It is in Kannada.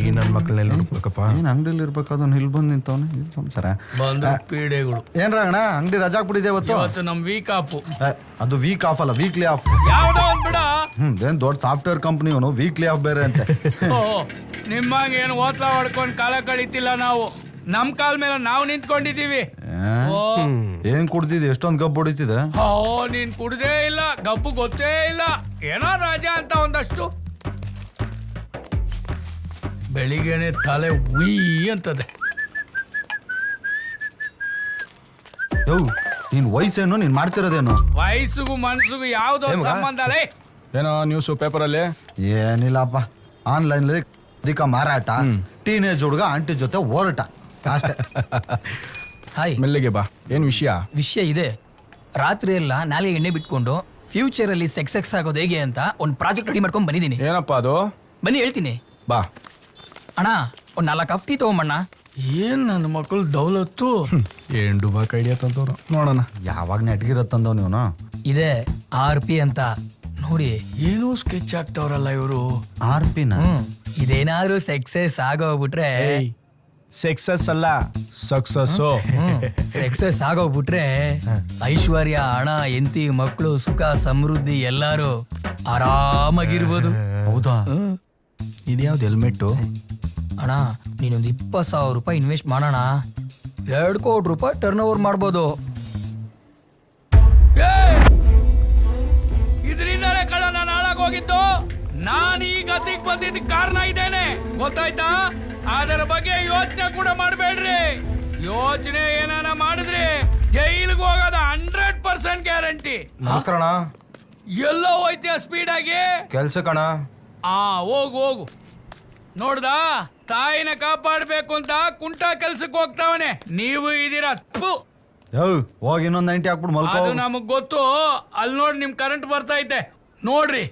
ಈ ನನ್ನ ಮಕ್ಕಳನ್ನೆಲ್ಲ ಹುಡುಕ್ಬೇಕಪ್ಪ. ಏನು ಅಂಗಡಿಲಿ ಇರ್ಬೇಕು, ಅದನ್ನ ಇಲ್ಲಿ ಬಂದು ನಿಂತವನೆ ಇದು ಸಂಸಾರ. ಪೀಡೆಗಳು ಏನ್ ರಾಗಣ ಅಂಗಡಿ ರಜಾ ಬಿಟ್ಟಿದೆ ಇವತ್ತು ನಮ್ ವೀಕ್ ಆಫ್. ಅದು ವೀಕ್ ಆಫ್ ಅಲ್ಲ, ವೀಕ್ಲಿ ಆಫ್. ಯಾವ್ದೋ ಒಂದ್ ಬಿಡ. ಏನ್ ದೊಡ್ಡ ಸಾಫ್ಟ್ವೇರ್ ಕಂಪ್ನಿ ಅವನು, ವೀಕ್ಲಿ ಆಫ್ ಬೇರೆ ಅಂತೆ. ನಿಮ್ಮಂಗ ಏನು ಓತ್ಲ ಹೊಡ್ಕೊಂಡ್ ಕಾಲ ಕಳೀತಿಲ್ಲ ನಾವು. ನಮ್ ಕಾಲ್ ಮೇಲೆ ನಾವು ನಿಂತ್ಕೊಂಡಿದೀವಿ. ಏನ್ ಕುಡ್ದಿದ್ ಎಷ್ಟೊಂದ್ ಗಬ್ಬು ಹೊಡಿತಿದೆ. ನೀನ್ ಕುಡ್ದೇ ಇಲ್ಲ, ಗಬ್ಬು ಗೊತ್ತೇ ಇಲ್ಲ. ಏನೋ ರಾಜಾ ಅಂತ ಒಂದಷ್ಟು. ಬೆಳಿಗ್ಗೆನೆ ತಲೆ ಉಯ್ ಅಂತದೆ. ನೀನ್ ವಯಸ್ಸೇನು, ನೀನ್ ಮಾಡ್ತಿರೋದೇನು? ವಯಸ್ಸಿಗೂ ಮನ್ಸಿಗೂ ಯಾವ್ದೋ ಸಂಬಂಧ ಅಲ್ಲೇ. ಏನೋ ನ್ಯೂಸು ಪೇಪರಲ್ಲಿ? ಏನಿಲ್ಲಪ್ಪ, ಆನ್ಲೈನ್ ಅಧಿಕ ಮಾರಾಟ, ಟೀನೇಜ್ ಹುಡುಗ ಆಂಟಿ ಜೊತೆ ಹೋರಾಟ ಅಷ್ಟೇ. ಹಾಯ್, ಮೆಲ್ಲಿಗೆ ಬಾ. ಏನ್ ವಿಷಯ ಇದೆ. ರಾತ್ರಿ ಎಲ್ಲ ನಾಲಿಗೆ ಎಣ್ಣೆ ಬಿಟ್ಕೊಂಡು ಫ್ಯೂಚರ್ ಅಲ್ಲಿ ಸಕ್ಸಸ್ ಆಗೋದು ಹೇಗೆ ಅಂತ ಒಂದು ಪ್ರಾಜೆಕ್ಟ್ ರೆಡಿ ಮಾಡ್ಕೊಂಡ್ ಬಂದಿದ್ದೀನಿ. ಏನಪ್ಪಾ ಅದು? ಬನ್ನಿ ಹೇಳ್ತೀನಿ. ಬಾ ಅಣ್ಣ, ಒಂದ್ 4 ಅಫ್ಟಿ ತಗೊಂಬಣ್ಣ. ಏನ್ ನನ್ನ ಮಕ್ಕಳು ದೌಲತ್ತು. ಏನ್ ಡುಬಾಕ್ ಐಡಿಯಾ ತಂದವ್ರು ನೋಡೋಣ. ಯಾವಾಗ ನೆಟ್ಗಿರತ್ತಂದವ್ ನೀವನು. ಇದೆ RP ಅಂತ ನೋಡಿ. ಏನೋ ಸ್ಕೆಚ್ ಆಗ್ತಾವ್ರಲ್ಲ ಇವರು. RP ನ ಇದೇನಾದ್ರೂ ಸಕ್ಸಸ್ ಆಗೋಗ್ಬಿಟ್ರೆ, ಸಕ್ಸಸ್ ಅಲ್ಲ ಸಕ್ಸಸ್. ಸಕ್ಸಸ್ ಆಗೋಗ್ಬಿಟ್ರೆ ಐಶ್ವರ್ಯ, ಹಣ, ಹೆಂಡತಿ, ಮಕ್ಕಳು, ಸುಖ ಸಮೃದ್ಧಿ ಎಲ್ಲಾರು ಆರಾಮಾಗಿರ್ಬೋದು. ಹೌದಾ? ಇದ್ಯಾವ್ದು ಹೆಲ್ಮೆಟ್ಟು? ಅಣ್ಣ, ನೀನೊಂದು 20,000 ರೂಪಾಯಿ ಇನ್ವೆಸ್ಟ್ ಮಾಡೋಣ, 2 ಕೋಟಿ ರೂಪಾಯಿ ಟರ್ನ್ ಓವರ್ ಮಾಡ್ಬೋದು. ಇದರಿಂದಲೇ ಕಳ ನಾನು ಹಾಳಾಗೋಗಿದ್ದು. ನಾನು ಈ ಗತಿಗೆ ಬಂದಿದ್ದ ಕಾರಣ ಇದೇನೆ, ಗೊತ್ತಾಯ್ತಾ? ಅದರ ಬಗ್ಗೆ ಯೋಚನೆ ಕೂಡ ಮಾಡಬೇಡ್ರಿ. ಯೋಚನೆ ಏನಾನ ಮಾಡಿದ್ರಿ ಜೈಲಿಗೆ ಹೋಗೋದ 100% ಗ್ಯಾರಂಟಿ. ನಮಸ್ಕಾರ ಅಣ್ಣ. ಎಲ್ಲೋ ಹೋಯ್ತೀಯ ಸ್ಪೀಡ್ ಆಗಿ? ಕೆಲ್ಸ ಕಣ. ಹೋಗು. ನೋಡ್ದಾ, ತಾಯಿನ ಕಾಪಾಡ್ಬೇಕು ಅಂತ ಕುಂಟ ಕೆಲ್ಸಕ್ಕೆ ಹೋಗ್ತಾವನೆ. ನೀವು ಇದೀರಾ. ಹೋಗಿ ಇನ್ನೊಂದು 90 ಹಾಕ್ಬಿಟ್ಟು ಮಲ್ಕೋ. ಅದು ನಮಗ್ ಗೊತ್ತು. ಅಲ್ಲಿ ನೋಡಿ ನಿಮ್ ಕರೆಂಟ್ ಬರ್ತಾ ಐತೆ ನೋಡ್ರಿ.